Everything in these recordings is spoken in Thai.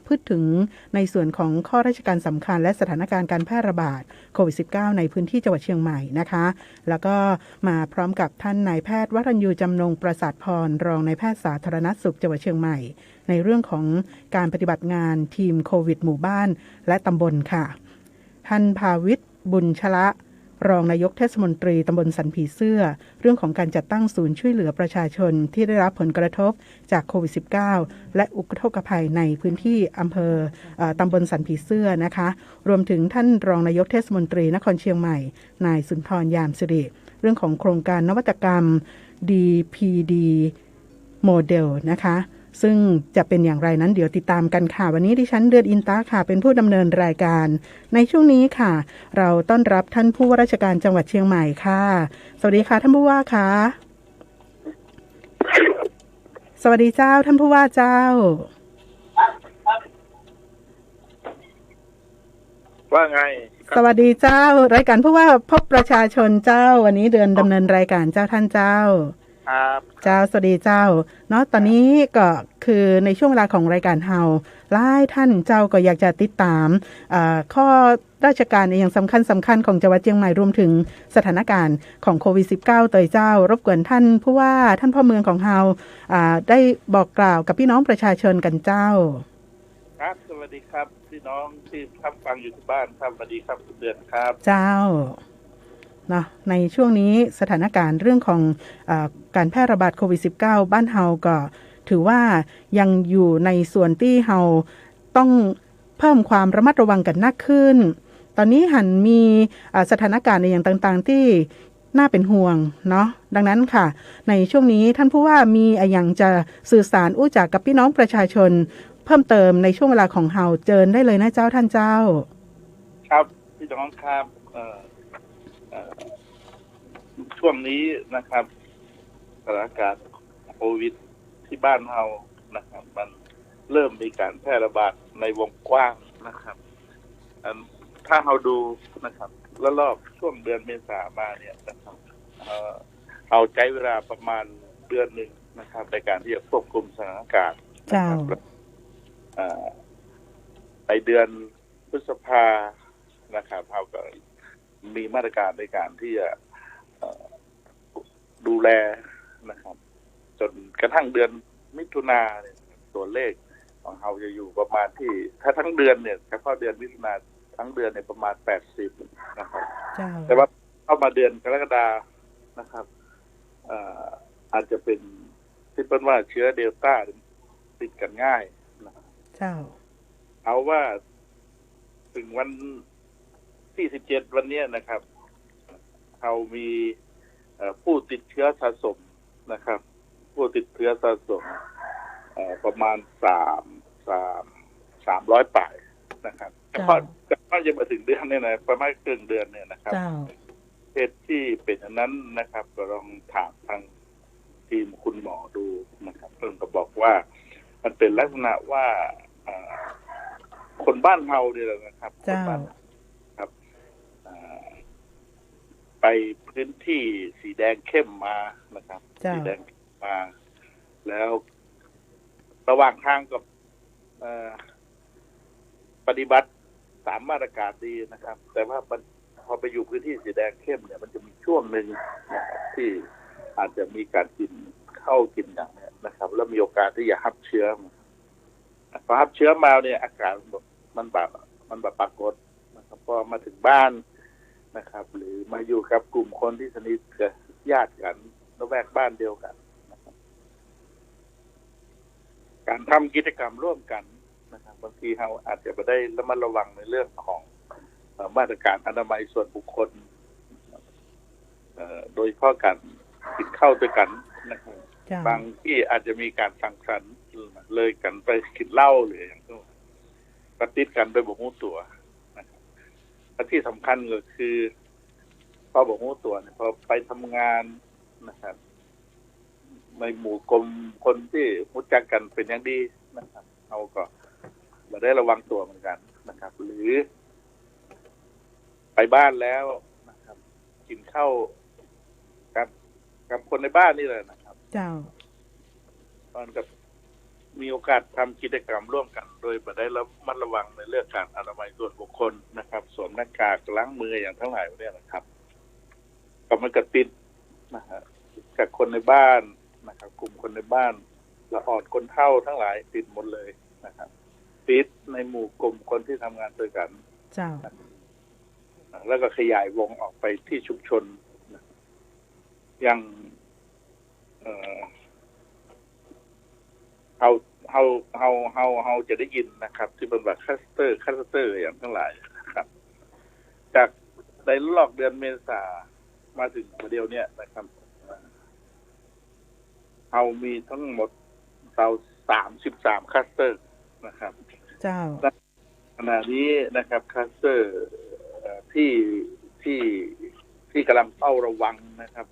พูดถึงในส่วนของข้อราชการสำคัญและสถานการณ์การแพร่ระบาดโควิด -19 ในพื้นที่จังหวัดเชียงใหม่นะคะแล้วก็มาพร้อมกับท่านนายแพทย์วรัญญูจำนงประสาทพรรองนายแพทย์สาธารณสุขจังหวัดเชียงใหม่ในเรื่องของการปฏิบัติงานทีมโควิดหมู่บ้านและตำบลค่ะท่านภาวิทย์บุญชละรองนายกเทศมนตรีตำบลสันผีเสื้อเรื่องของการจัดตั้งศูนย์ช่วยเหลือประชาชนที่ได้รับผลกระทบจากโควิด -19 และอุทกภัยในพื้นที่อำเภอตำบลสันผีเสื้อนะคะรวมถึงท่านรองนายกเทศมนตรีนครเชียงใหม่นายสุนทรยามสิริเรื่องของโครงการนวัตกรรม DPD โมเดลนะคะซึ่งจะเป็นอย่างไรนั้นเดี๋ยวติดตามกันค่ะวันนี้ดิฉันเดือนอินตาค่ะเป็นผู้ดำเนินรายการในช่วงนี้ค่ะเราต้อนรับท่านผู้ว่าราชการจังหวัดเชียงใหม่ค่ะสวัสดีค่ะท่านผู้ว่าค่ะสวัสดีเจ้าท่านผู้ว่าเจ้าว่าไงสวัสดีเจ้ารายการผู้ว่าพบประชาชนเจ้าวันนี้เดือนดำเนินรายการเจ้าท่านเจ้าครับเจ้าสวัสดีเจ้าเนาะตอนนี้ก็คือในช่วงเวลาของรายการเฮาหลายท่านเจ้าก็อยากจะติดตามข้อราชการอย่างสำคัญของจังหวัดเชียงใหม่รวมถึงสถานการณ์ของโควิด -19 เตยเจ้ารบกวนท่านผู้ว่าท่านพ่อเมืองของเฮาได้บอกกล่าวกับพี่น้องประชาชนกันเจ้าครับสวัสดีครับพี่น้องที่รับฟังอยู่ที่บ้านครับสวัสดีครับคุณเดือนครับเจ้าเนาะในช่วงนี้สถานการณ์เรื่องของการแพร่ระบาดโควิด -19 บ้านเฮาก็ถือว่ายังอยู่ในส่วนที่เฮาต้องเพิ่มความระมัดระวังกันมากขึ้นตอนนี้หันมีสถานการณ์ในอย่างต่างๆที่น่าเป็นห่วงเนาะดังนั้นค่ะในช่วงนี้ท่านผู้ว่ามีอย่างจะสื่อสารอู้จากกับพี่น้องประชาชนเพิ่มเติมในช่วงเวลาของเฮาเจิญได้เลยนะเจ้าท่านเจ้าครับพี่น้องครับช่วงนี้นะครับสถานการณ์โควิดที่บ้านเรานะครับมันเริ่มมีการแพร่ระบาดในวงกว้างนะครับถ้าเราดูนะครับแล้วรอบช่วงเดือนเมษามาเนี่ยนะครับเอาใช้เวลาประมาณเดือนหนึ่งนะครับในการที่จะควบคุมสถานการณ์นะครับในเดือนพฤษภานะครับเราก็มีมาตรการในการที่จะดูแลนะครับจนกระทั่งเดือนมิถุนาเนี่ยตัวเลขของเราจะอยู่ประมาณที่ถ้าทั้งเดือนเนี่ยเฉพาะเดือนมิถุนาทั้งเดือนเนี่ยประมาณ80นะครับแต่ว่าเข้ามาเดือนกรกฎานะครับอาจจะเป็นที่เป็นว่าเชื้อเดลต้าติดกันง่ายนะครับเอาว่าถึงวันที่17วันนี้นะครับเรามีผู้ติดเชื้อสะสมนะครับผู้ติดเชื้อสะสมประมาณ300 ป่ายนะครับเฉพาะยังมาถึงเดือนเนี่ยนะประมาณครึ่งเดือนเนี่ยนะครับเหตุที่เป็นอย่างนั้นนะครับก็ลองถามทางทีมคุณหมอดูนะครับเพิ่นก็บอกว่ามันเป็นลักษณะว่าคนบ้านเฮาเนี่ยนะครับคนบ้านครับไปพื้นที่สีแดงเข้มมานะครับสีแดงมาแล้วระหว่างทางกับปฏิบัติตามมาตรการดีนะครับแต่ว่าพอไปอยู่พื้นที่สีแดงเข้มเนี่ยมันจะมีช่วงหนึ่งนะครับที่อาจจะมีการกินเข้ากินอย่างนี้นะครับแล้วมีโอกาสที่จะรับเชื้อพอรับเชื้อมาเนี่ยอาการมันแบบปรากฏนะครับพอมาถึงบ้านนะครับหรือมาอยู่กับกลุ่มคนที่สนิทกับญาติกันระแวกบ้านเดียวกันนะครับการทำกิจกรรมร่วมกันนะครับบางทีเราอาจจะไม่ได้ระมัดระวังในเรื่องของมาตรการอนามัยส่วนบุคคลโดยเฉพาะการกินข้าวด้วยกันนะครับบางที่อาจจะมีการสังสรรค์เลยกันไปกินเหล้าหรืออย่างนั้นปฏิกันโดยบ่รู้ตัวนะครับที่สำคัญก็คือพอบ่รู้ตัวเนี่ยพอไปทำงานนะครับในหมู่กลุ่มคนที่รู้จักกันเป็นอย่างดีนะครับเราก็บ่ได้ระวังตัวเหมือนกันนะครับหรือไปบ้านแล้วนะครับกินข้าวกับคนในบ้านนี่เลยนะครับเจ้าตอนกับ มีโอกาสทำกิจกรรมร่วมกัน โดยได้ระมัดระวังในเรื่องการอนามัยส่วนบุคคลนะครับสวมหน้ากากล้างมืออย่างทั้งหลายเนี่ยนะครับก็มันกระติดนะฮะจากคนในบ้านนะครับกลุ่มคนในบ้านละอ่อนคนเฒ่าทั้งหลายติดหมดเลยนะครับติดในหมู่กลุ่มคนที่ทำงานด้วยกันเจ้าแล้วก็ขยายวงออกไปที่ชุมชนอย่างเราจะได้ยินนะครับที่เป็นแบบคลัสเตอร์อย่างทั้งหลายนะครับจากในรอบเดือนเมษามาถึงเดียวเนี่ยนะครับเรามีทั้งหมดเรา33คลัสเตอร์นะครับเจ้าขณะนี้นะครับคลัสเตอร์ที่กำลังเฝ้าระวังนะครับ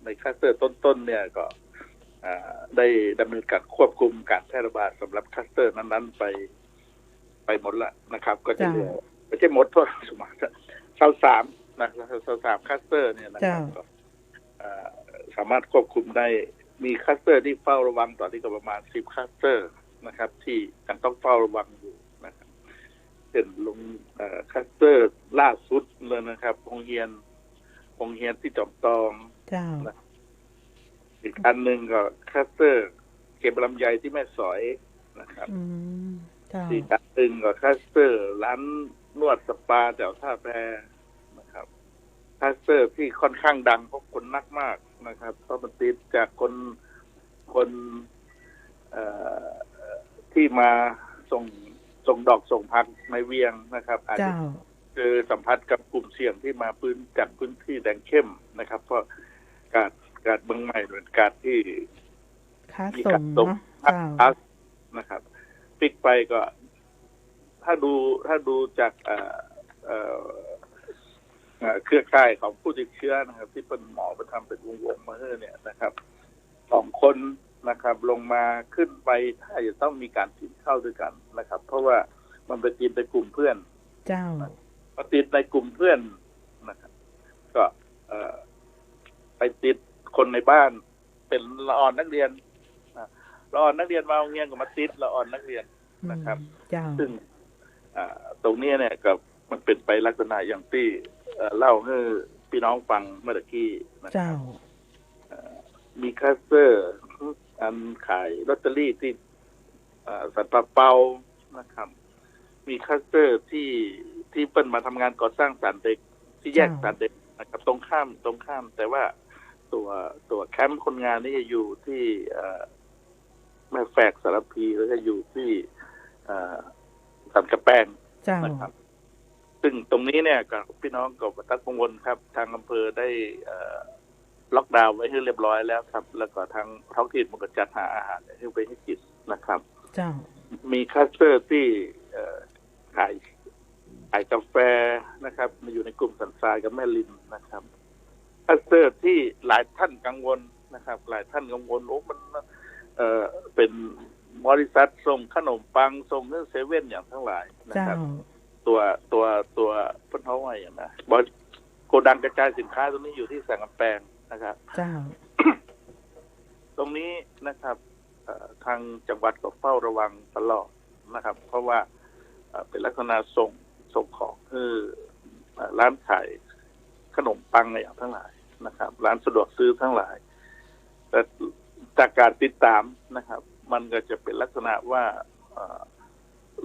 ในคลัสเตอร์ต้นๆเนี่ยก็ได้ดำเนินการควบคุมการแพร่ระบาดสำหรับคลัสเตอร์นั้นๆไปหมดแล้วนะครับก็จะไม่ใช่หมดทั่วสมัย23นะ23คลัสเตอร์เนี่ยนะครับสามารถควบคุมได้มีคลัสเตอร์ที่เฝ้าระวังต่อที่ก็ประมาณ10คลัสเตอร์นะครับที่ยังต้องเฝ้าระวังอยู่นะครับเช่นลงคลัสเตอร์ล่าสุดเลยนะครับโรงเรียนที่จอมตองอีกอันหนึ่งก็คลัสเตอร์เก็บลำไยที่แม่สอยนะครับอีกอันหนึ่งก็คลัสเตอร์ร้านนวดสปาแถวท่าแพนะครับคลัสเตอร์ที่ค่อนข้างดังเพราะคนนักมากนะครับเพราะมันติดจากคนที่มาส่งดอกส่งพันในเวียงนะครับอาจจะเจอสัมผัสกับกลุ่มเสี่ยงที่มาจากพื้นที่แดงเข้มนะครับเพราะการเมืองใหม่เหมือนการที่มีการส่งนะครับปิกไปก็ถ้าดูจากเครือข่ายของผู้ติดเชื้อนะครับที่เป็นหมอไปทำเป็นวงมาเนี่ยนะครับ2คนนะครับลงมาขึ้นไปถ้าจะต้องมีการติดเข้าด้วยกันนะครับเพราะว่ามันไปติดในกลุ่มเพื่อนเจ้าพอติดในกลุ่มเพื่อนนะครับก็ไปติดคนในบ้านเป็นละอ่อนนักเรียนละอ่อนนักเรียนมาโรงเรียนก็มาติดละอ่อนนักเรียนนะครับซึ่งตรงนี้เนี่ยก็มันเป็นไปลักษณะอย่างที่เล่าให้พี่น้องฟังเมื่อกี้นะครับมีคลัสเตอร์อันขายลอตเตอรี่ที่สันปะเปานะครับมีคลัสเตอร์ที่เปิ้นมาทำงานก่อสร้างศาลเด็กที่แยกศาลเด็กนะครับตรงข้ามแต่ว่าตัวแคมป์คนงานนี่จะอยู่ที่แม่แฝกสารพีแล้วก็อยู่ที่สันกระแปงนะครับซึ่งตรงนี้เนี่ยกับพี่น้องก็ตั้งกังวลครับทางอำเภอได้ล็อกดาวน์ไว้ให้เรียบร้อยแล้วครับแล้วก็ทางท้องถิ่นมันก็จัดหาอาหารให้ไปให้กินนะครับมีคลัสเตอร์ที่ขายกาแฟนะครับมาอยู่ในกลุ่มสันทรายกับแม่ลินนะครับคลัสเตอร์ที่หลายท่านกังวลนะครับหลายท่านกังวลมันเป็นบริษัทส่งขนมปังส่งเรื่องเซเว่นอย่างทั้งหลายนะครับตัวพ้นท้องไว้อย่างนะโกดังกระจายสินค้าตรงนี้อยู่ที่สันกำแพงนะครับตรงนี้นะครับทางจังหวัดก็เฝ้าระวังตลอดนะครับเพราะว่าเป็นลักษณะส่งของคือร้านขายขนมปังอย่างทั้งหลายนะครับร้านสะดวกซื้อทั้งหลายแต่จากการติดตามนะครับมันก็จะเป็นลักษณะว่า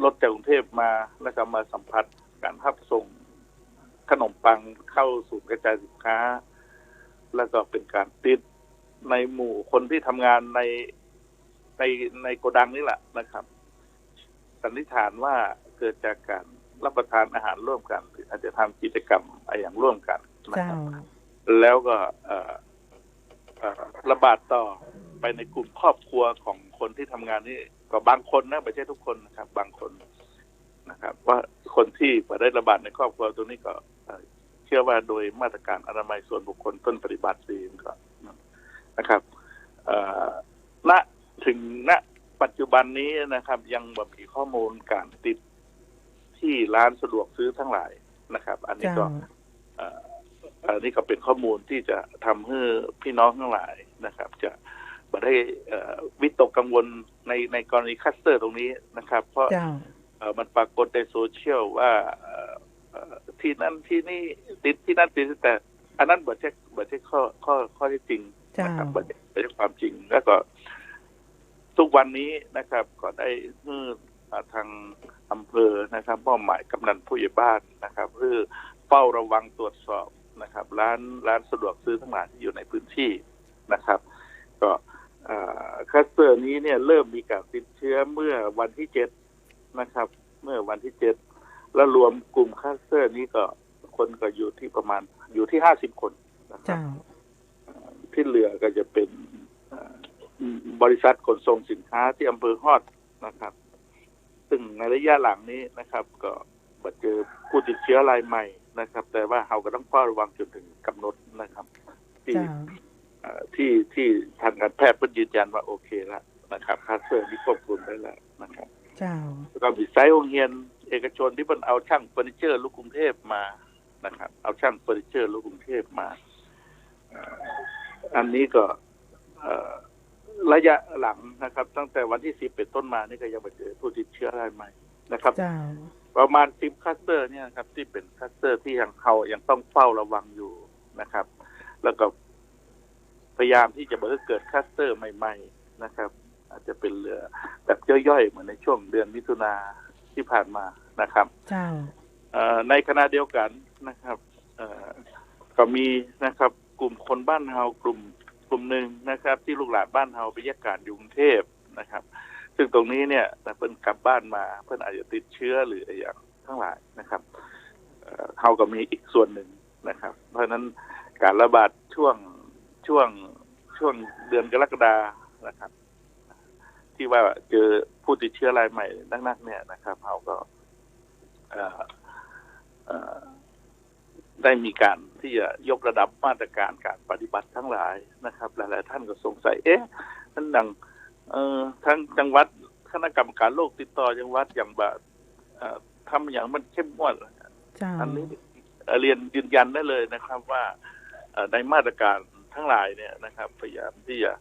รถจากกรุงเทพมานะครับมาสัมผัสการรับส่งขนมปังเข้าสู่กระจายสินค้าแล้วก็เป็นการติดในหมู่คนที่ทำงานในโกดังนี่แหละนะครับสันนิษฐานว่าเกิดจากการรับประทานอาหารร่วมกันหรืออาจจะทำกิจกรรมอะไรอย่างร่วมกันนะครับแล้วก็ระบาดต่อไปในกลุ่มครอบครัวของคนที่ทำงานนี่ก็บางคนนะไม่ใช่ทุกคนนะครับบางคนนะครับว่าคนที่ได้ระบาดในครอบครัวตรงนี้ก็เชื่อว่าโดยมาตรการอนามัยส่วนบุคคลต้นปฏิบัติดีก็นะครับณปัจจุบันนี้นะครับยังบ่มีข้อมูลการติดที่ร้านสะดวกซื้อทั้งหลายนะครับอันนี้ก็เป็นข้อมูลที่จะทำให้พี่น้องทั้งหลายนะครับจะ บ่ได้วิตกกังวลในกรณีคลัสเตอร์ตรงนี้นะครับเพราะมันปรากฏในโซเชียลว่าที่นั่นที่นี่ติดที่นั่นติดแต่อันนั้นบ่ใช่ข้อที่จริงนะครับบ่ใช่ความจริงแล้วก็ทุกวันนี้นะครับก็ได้ทางอำเภอนะครับมอบหมายกำนันผู้ใหญ่บ้านนะครับเพื่อเฝ้าระวังตรวจสอบนะครับร้านสะดวกซื้อทั้งหลายที่อยู่ในพื้นที่นะครับก็คลัสเตอร์นี้เนี่ยเริ่มมีการติดเชื้อเมื่อวันที่7นะครับเมื่อวันที่7แล้วรวมกลุ่มคลัสเตอร์นี้ก็คนก็อยู่ที่ประมาณอยู่ที่50 คนนะครับที่เหลือก็จะเป็นบริษัทขนส่งสินค้าที่อำเภอฮอดนะครับซึ่งในระยะหลังนี้นะครับก็เจอผู้ติดเชื้อรายใหม่นะครับแต่ว่าเราก็ต้องเฝ้าระวังจนถึงกำหนดนะครับที่ทางการแพทย์เพิ่นยืนยันว่าโอเคแล้วนะครับคลัสเตอร์นี้ควบคุมได้แล้วนะครับแล้วก็มีไซต์โรงเรียนเอกชนที่เพิ่นเอาช่างเฟอร์นิเจอร์ลูกกรุงเทพมานะครับเอาช่างเฟอร์นิเจอร์ลูกกรุงเทพมาอันนี้ก็ระยะหลังนะครับตั้งแต่วันที่10เป็นต้นมานี่ก็ยังไปเจอผู้ติดเชื้อรายใหม่นะครับประมาณ10คลัสเตอร์เนี่ยครับที่เป็นคลัสเตอร์ที่ยังต้องเฝ้าระวังอยู่นะครับแล้วก็พยายามที่จะบ่ให้เกิดคลัสเตอร์ใหม่ๆนะครับอาจจะเป็นเรือแบบย่อยๆเหมือนในช่วงเดือนมิถุนาที่ผ่านมานะครับในขณะเดียวกันนะครับก็มีนะครับกลุ่มคนบ้านเฮากลุ่มหนึ่งนะครับที่ลูกหลานบ้านเฮาไปแยกการอยู่กรุงเทพนะครับซึ่งตรงนี้เนี่ยเพิ่นกลับบ้านมาเพิ่นอาจจะติดเชื้อหรืออะไรอย่างทั้งหลายนะครับเฮาก็มีอีกส่วนหนึ่งนะครับเพราะฉะนั้นการระบาดช่วงเดือนกรกฎาคมนะครับที่ว่าเจอผู้ติดเชื้อรายใหม่นักๆเนี่ยนะครับเฮาก็ได้มีการที่จะยกระดับมาตรการการปฏิบัติทั้งหลายนะครับหลายๆท่านก็สงสัยนั่นดังทั้งจังหวัดคณะกรรมการโรคติดต่อจังหวัดอย่างแบบทำอย่างมันเข้มงวดอันนี้เรียนยืนยันได้เลยนะครับว่าในมาตรการทั้งหลายเนี่ยนะครับพยายามที่จะ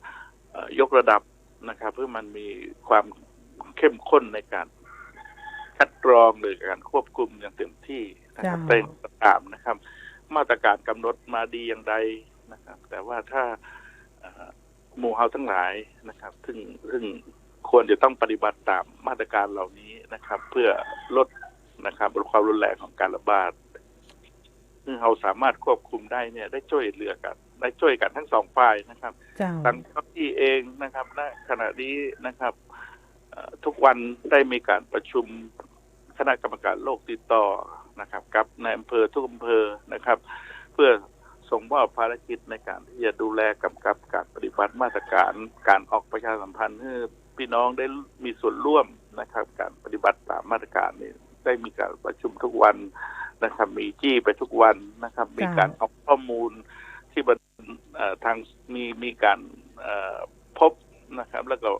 ยกระดับนะครับเพื่อมันมีความเข้มข้นในการคัดกรองหรือการควบคุมอย่างเต็มที่นะครับแต่ตามนะครับมาตรการกำหนดมาดีอย่างใดนะครับแต่ว่าถ้าหมู่เฮาทั้งหลายนะครับซึ่งควรจะต้องปฏิบัติตามมาตรการเหล่านี้นะครับเพื่อลดนะครับความรุนแรงของการระบาดซึ่งเราสามารถควบคุมได้เนี่ยได้ช่วยเหลือกันได้ช่วยกันทั้งสองฝ่ายนะครับทางเจ้าหน้าที่เองนะครับณขณะนี้นะครับทุกวันได้มีการประชุมคณะกรรมการโรคติดต่อนะครับกับในอำเภอทุกอำเภอนะครับเพื่อส่งมอบภารกิจในการที่จะดูแลกำกับการปฏิบัติมาตรการการออกประชาสัมพันธ์ให้พี่น้องได้มีส่วนร่วมนะครับการปฏิบัติตามมาตรการนี้ได้มีการประชุมทุกวันนะครับมีจี้ไปทุกวันนะครับมีการเอาข้อมูลที่ทางมีการพบนะครับแล้วก็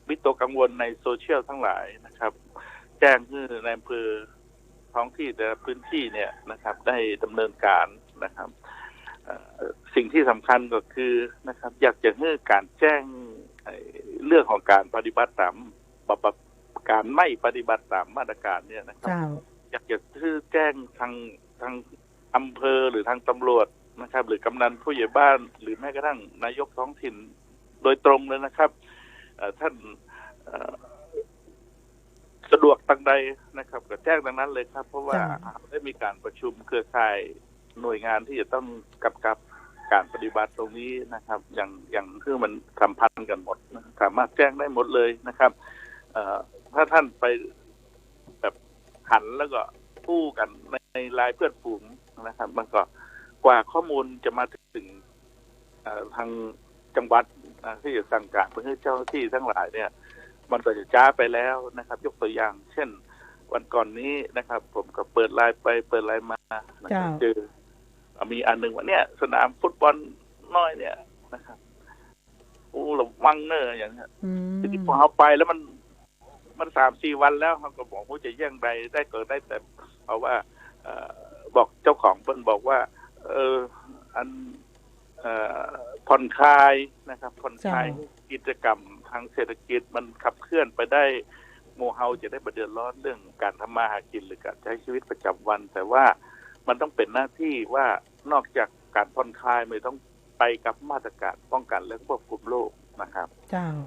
วิตกกังวลในโซเชียลทั้งหลายนะครับแจ้งให้ในอำเภอท้องที่แต่พื้นที่เนี่ยนะครับได้ดำเนินการนะครับสิ่งที่สำคัญก็คือนะครับอยากจะให้การแจ้งเรื่องของการปฏิบัติตามการไม่ปฏิบัติตามมาตรการเนี่ยนะครับอยากจะแจ้งทางอำเภอหรือทางตำรวจนะครับหรือกำนันผู้ใหญ่บ้านหรือแม้กระทั่งนายกท้องถิ่นโดยตรงเลยนะครับท่านสะดวกทางใดนะครับก็แจ้งดังนั้นเลยครับเพราะว่าได้มีการประชุมเครือข่ายหน่วยงานที่จะต้องกำกับการปฏิบัติตรงนี้นะครับอย่างคือมันสัมพันธ์กันหมดสามารถแจ้งได้หมดเลยนะครับถ้าท่านไปแบบหันแล้วก็พูดกันในไลน์เพื่อนฝูงนะครับมันก็กว่าข้อมูลจะมาถึงทางจังหวัดที่จะสั่งการเพื่อให้เจ้าหน้าที่ทั้งหลายเนี่ยมันก็จะช้าไปแล้วนะครับยกตัวอย่างเช่นวันก่อนนี้นะครับผมก็เปิดไลน์ไปเปิดไลน์มาเจอมีอันหนึ่งว่าเนี่ยสนามฟุตบอลน้อยเนี่ยนะครับระวังเนออย่างนี้ทีนี้พอเอาไปแล้วมัน3-4 วันแล้วเขาก็บอกว่าจะแย่งใดได้เกิดได้แต่เอาว่าบอกเจ้าของเพิ่นบอกว่าอัน ผ่อนคลายนะครับผ่อนคลายกิจกรรมทางเศรษฐกิจมันขับเคลื่อนไปได้โมเฮาจะได้ประเดือดร้อนเรื่องการทำมาหากินหรือการใช้ชีวิตประจำวันแต่ว่ามันต้องเป็นหน้าที่ว่านอกจากการผ่อนคลายไม่ต้องไปกับมาตรการป้องกันและควบคุมโรคนะครับ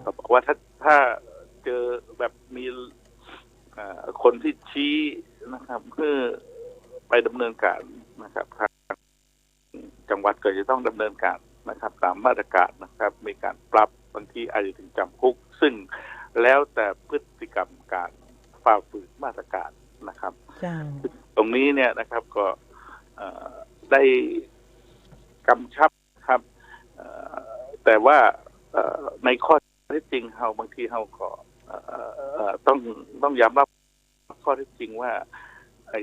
ก็บอกว่าถ้าเจอแบบมีคนที่ชี้นะครับเพื่อไปดำเนินการนะครับทางจังหวัดก็จะต้องดำเนินการนะครับตามมาตรการนะครับมีการปรับบางทีอาจจะถึงจำคุกซึ่งแล้วแต่พฤติกรรมการฝ่าฝืนมาตรการนะครับตรงนี้เนี่ยนะครับก็ได้กำชับครับแต่ว่าในข้อเท็จจริงเราบางทีเราก็ต้องย้ำว่าข้อเท็จจริงว่าไอ้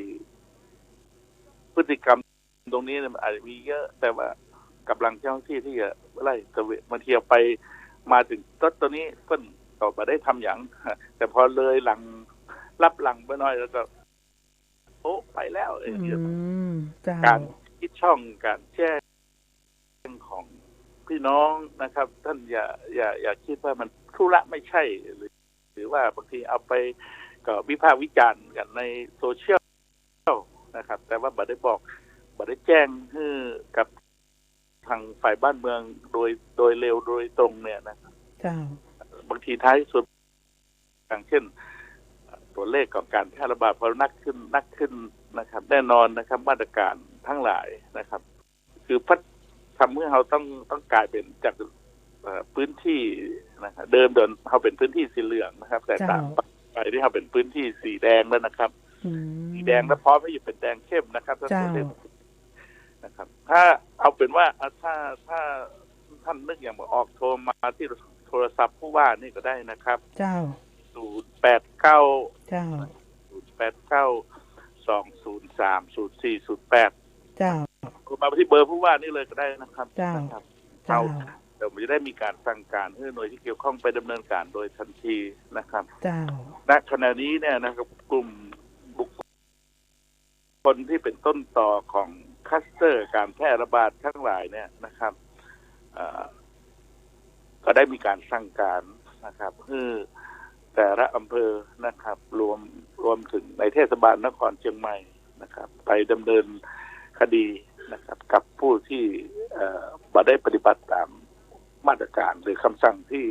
พฤติกรรมตรงนี้มันอาจจะมีเยอะแต่ว่ากำลังเจ้าหน้าที่ที่จะไล่ตะเวนมาเที่ยวไปมาถึงตัวนี้เพิ่นต่อมาได้ทำอย่างแต่พอเลยหลังรับหลังไปหน่อยแล้วก็โอ้ไปแล้วการคิดช่องการแจ้งของพี่น้องนะครับท่านอย่าคิดว่ามันธุระไม่ใช่หรือว่าบางทีเอาไปก็วิพากษ์วิจารณ์กันในโซเชียลนะครับแต่ว่าบ่ได้แจ้งให้กับทางฝ่ายบ้านเมืองโดยเร็วโดยตรงเนี่ยนะครับบางทีท้ายสุดอย่างเช่นตัวเลขของการแพร่ระบาดพอนักขึ้นนะครับแน่นอนนะครับมาตรการทั้งหลายนะครับคือทำให้เราต้องกลายเป็นจากพื้นที่นะครับเดิมเขาเป็นพื้นที่สีเหลืองนะครับแต่ต่างไปที่เขาเป็นพื้นที่สีแดงแล้วนะครับสีแดงแล้วพร้อมที่จะเป็นแดงเข้มนะครับถ้าตัวเลขนะครับถ้าเอาเป็นว่าถ้าท่านนึกอย่างออกโทรมาที่โทรศัพท์ผู้ว่านี่ก็ได้นะครับ089 203 0408โทรมาที่เบอร์ผู้ว่านี่เลยก็ได้นะครับเราจะได้มีการสั่งการให้หน่วยที่เกี่ยวข้องไปดำเนินการโดยทันทีนะครับณขณะนี้เนี่ยนะครับกลุ่มบุคคลที่เป็นต้นต่อของคลัสเตอร์การแพร่ระบาดทั้งหลายเนี่ยนะครับก็ได้มีการสั่งการนะครับให้แต่ละอำเภอนะครับรวมถึงในเทศบาลนครเชียงใหม่นะครับไปดำเนินคดีนะครับกับผู้ที่บ่ได้ปฏิบัติตามมาตรการหรือคำสั่งที่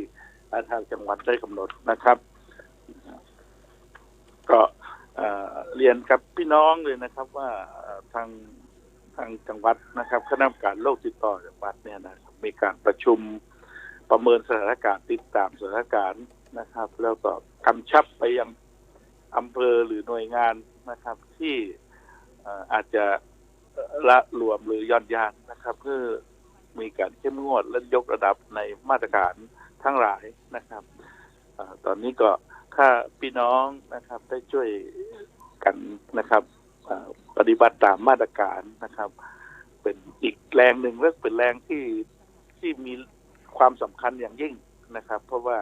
ทางจังหวัดได้กำหนดนะครับก็เรียนกับพี่น้องเลยนะครับว่าทางจังหวัดนะครับคณะกรรมการโรคติดต่อจังหวัดเนี่ยนะครับมีการประชุมประเมินสถานการณ์ติดตามสถานการณ์นะครับแล้วก็กำชับไปยังอำเภอหรือหน่วยงานนะครับที่อาจจะละหลวมหรือย่อนยานนะครับเพื่อมีการเข้มงวดและยกระดับในมาตรการทั้งหลายนะครับตอนนี้ก็ถ้าพี่น้องนะครับได้ช่วยกันนะครับปฏิบัติตามมาตรการนะครับเป็นอีกแรงหนึ่งและเป็นแรงที่มีความสำคัญอย่างยิ่งนะครับเพราะว่า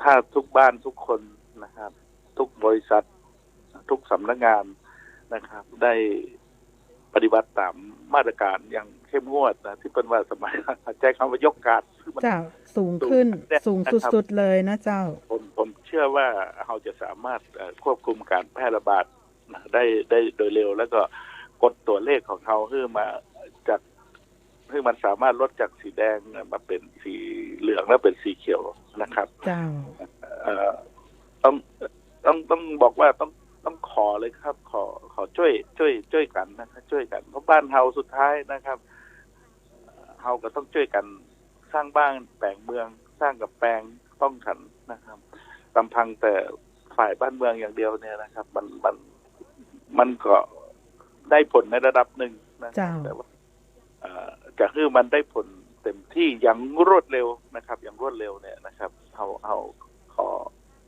ถ้าทุกบ้านทุกคนนะครับทุกบริษัททุกสำนักงานนะครับได้ปฏิบัติตามมาตรการอย่างเข้มงวดนะที่เป็นว่าสมัยใช้คำว่ายกการสูงขึ้นสูงสุดๆเลยนะเจ้าผมเชื่อว่าเราจะสามารถควบคุมการแพร่ระบาดได้โดยเร็วแล้วก็กดตัวเลขของเขาให้มันสามารถลดจากสีแดงมาเป็นสีเหลืองแล้วเป็นสีเขียวนะครับต้องบอกว่าต้องขอเลยครับขอช่วยกันนะครับช่วยกันเพราะบ้านเฮาสุดท้ายนะครับเฮาก็ต้องช่วยกันสร้างบ้านแปลงเมืองสร้างกับแปลงป้องกันนะครับลำพังแต่ฝ่ายบ้านเมืองอย่างเดียวเนี่ยนะครับมันก็ได้ผลในระดับหนึ่งนะครับแต่ว่าจะให้มันได้ผลเต็มที่อย่างรวดเร็วนะครับอย่างรวดเร็วเนี่ยนะครับเอาขอ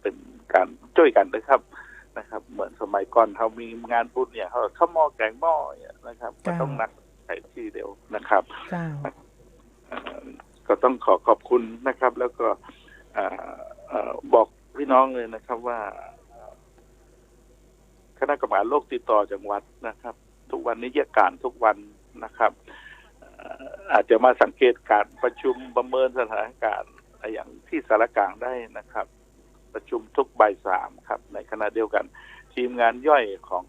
เป็นการช่วยกันนะครับเหมือนสมัยก่อนเขามีงานบุญเนี่ยเขาข้าวหม้อแกงหม้อเนี่ยนะครับก็ต้องนัดใช้ที่เดียวนะครับก็ต้องขอบคุณนะครับแล้วก็บอกพี่น้องเลยนะครับว่าคณะกรรมการโรคติดต่อจังหวัดนะครับทุกวันนี้แยกการทุกวันนะครับ อาจจะมาสังเกตการประชุมประเมินสถานการณ์อย่างที่สารกลางได้นะครับประชุมทุกบ่ายสามครับในขณะเดียวกันทีมงานย่อยของ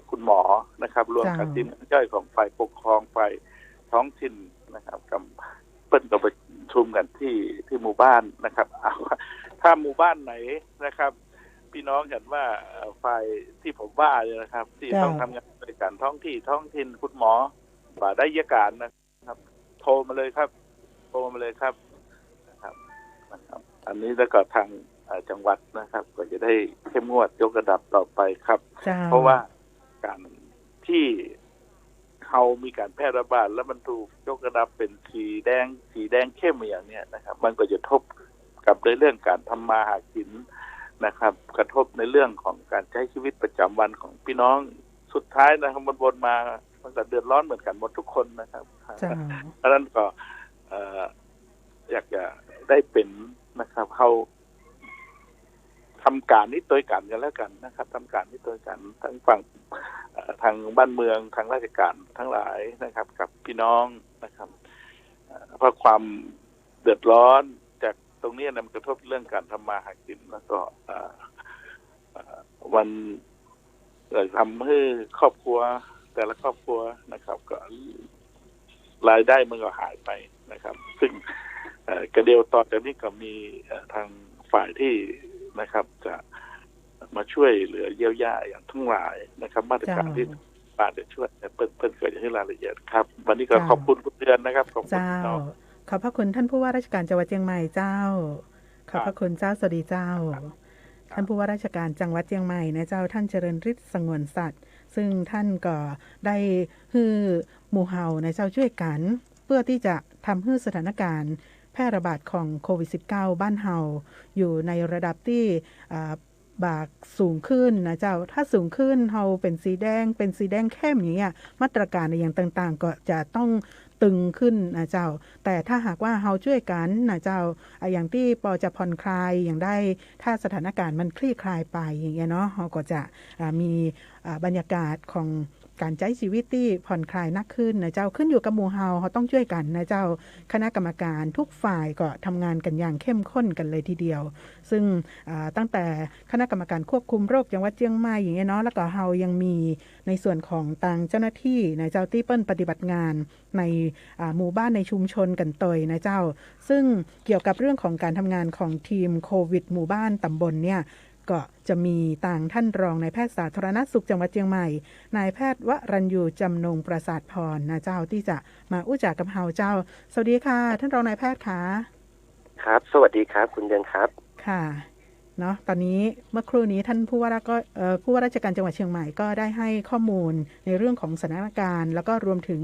คุณหมอนะครับรวมกับทีมงานย่อยของฝ่ายปกครองฝ่ายท้องถิ่นนะครับกับเปิ้ลกับประชุมกันที่หมู่บ้านนะครับถ้าหมู่บ้านไหนนะครับพี่น้องเห็นว่าฝ่ายที่ผมว่าเลยนะครับที่ต้องทำงานในการท้องถิ่นคุณหมอฝ่ายได้ยการนะครับโทรมาเลยครับนะครับอันนี้แล้วก็ทางจังหวัดนะครับก็จะได้เข้มงวดยกระดับต่อไปครับเพราะว่าการที่เขามีการแพร่ระบาดแล้วมันถูกยกระดับเป็นสีแดงเข้มอย่างเนี้ยนะครับมันก็จะทบกับในเรื่องการทำมาหากินนะครับกระทบในเรื่องของการใช้ชีวิตประจำวันของพี่น้องสุดท้ายนะครับมันวนมามันก็เดือดร้อนเหมือนกันหมดทุกคนนะครับเพราะฉะนั้นก็อยากจะได้เป็นนะครับเขาทำการนี้ตัวกันแล้วกันนะครับทำการนี้ตัวกันทั้งฝั่งทางบ้านเมืองทางราชการทั้งหลายนะครับกับพี่น้องนะครับเพราะความเดือดร้อนจากตรงนี้มันกระทบเรื่องการทำมาหากินแล้วก็วันทำให้ครอบครัวแต่ละครอบครัวนะครับก็รายได้มันก็หายไปนะครับซึ่งกระเดียวต่อจากนี้ก็มีทางฝ่ายที่นะครับจะมาช่วยเหลือเยียวยาอย่างทั้งหลายนะครับมาตรการที่บาทจะช่วยเปิ้ลเกิดอย่างที่รายละเอียดครับวันนี้ก็ขอบคุณคุณเดือนนะครับขอบคุณขอบพระคุณท่านผู้ว่าราชการจังหวัดเชียงใหม่เจ้าขอบพระคุณเจ้าสวัสดีเจ้าท่านผู้ว่าราชการจังหวัดเชียงใหม่นะเจ้าท่านเจริญฤทธิ์สงวนสัตว์ซึ่งท่านก็ได้ฮือหมู่เฮาในเจ้าช่วยกันเพื่อที่จะทำให้สถานการณ์แพร่ระบาดของโควิด -19 บ้านเฮาอยู่ในระดับที่บากสูงขึ้นนะเจ้าถ้าสูงขึ้นเฮาเป็นสีแดงเข้มอย่างเงี้ยมาตรการอย่างต่างๆก็จะต้องตึงขึ้นนะเจ้าแต่ถ้าหากว่าเฮาช่วยกันนะเจ้าอย่างที่ปอจะผ่อนคลายอย่างได้ถ้าสถานการณ์มันคลี่คลายไปอย่างเงี้ยเนาะเฮาก็จะมีบรรยากาศของการใช้ชีวิตที่ผ่อนคลายนักขึ้นนะเจ้าขึ้นอยู่กับหมู่เฮาเขาต้องช่วยกันนะเจ้าคณะกรรมการทุกฝ่ายก็ทำงานกันอย่างเข้มข้นกันเลยทีเดียวซึ่งตั้งแต่คณะกรรมการควบคุมโรคจังหวัดเชียงใหม่อย่างเงี้ยเนาะแล้วก็เฮายังมีในส่วนของทางเจ้าหน้าที่นะเจ้าที่เปิ้ลปฏิบัติงานในหมู่บ้านในชุมชนกันตยนะเจ้าซึ่งเกี่ยวกับเรื่องของการทำงานของทีมโควิดหมู่บ้านตำบลเนี่ยก็จะมีต่างท่านรองนายแพทย์สาธารณสุขจังหวัดเชียงใหม่นายแพทย์วรัญยูจำนงประสาทพรนะเจ้าที่จะมาอู้จากกับเฮาเจ้าสวัสดีค่ะท่านรองนายแพทย์ค่ะครับสวัสดีครับคุณเดือนครับค่ะเนาะตอนนี้เมื่อครู่นี้ท่านผู้ว่าราชการจังหวัดเชียงใหม่ก็ได้ให้ข้อมูลในเรื่องของสถานการณ์แล้วก็รวมถึง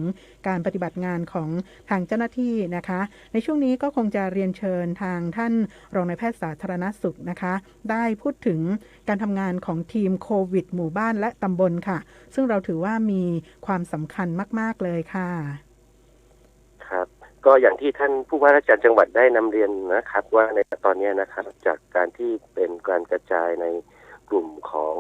การปฏิบัติงานของทางเจ้าหน้าที่นะคะในช่วงนี้ก็คงจะเรียนเชิญทางท่านรองนายแพทย์สาธารณสุขนะคะได้พูดถึงการทำงานของทีมโควิดหมู่บ้านและตำบลค่ะซึ่งเราถือว่ามีความสำคัญมากๆเลยค่ะครับก็อย่างที่ท่านผู้ว่าราชการจังหวัดได้นำเรียนนะครับว่าในตอนนี้นะครับจากการที่เป็นการกระจายในกลุ่มของ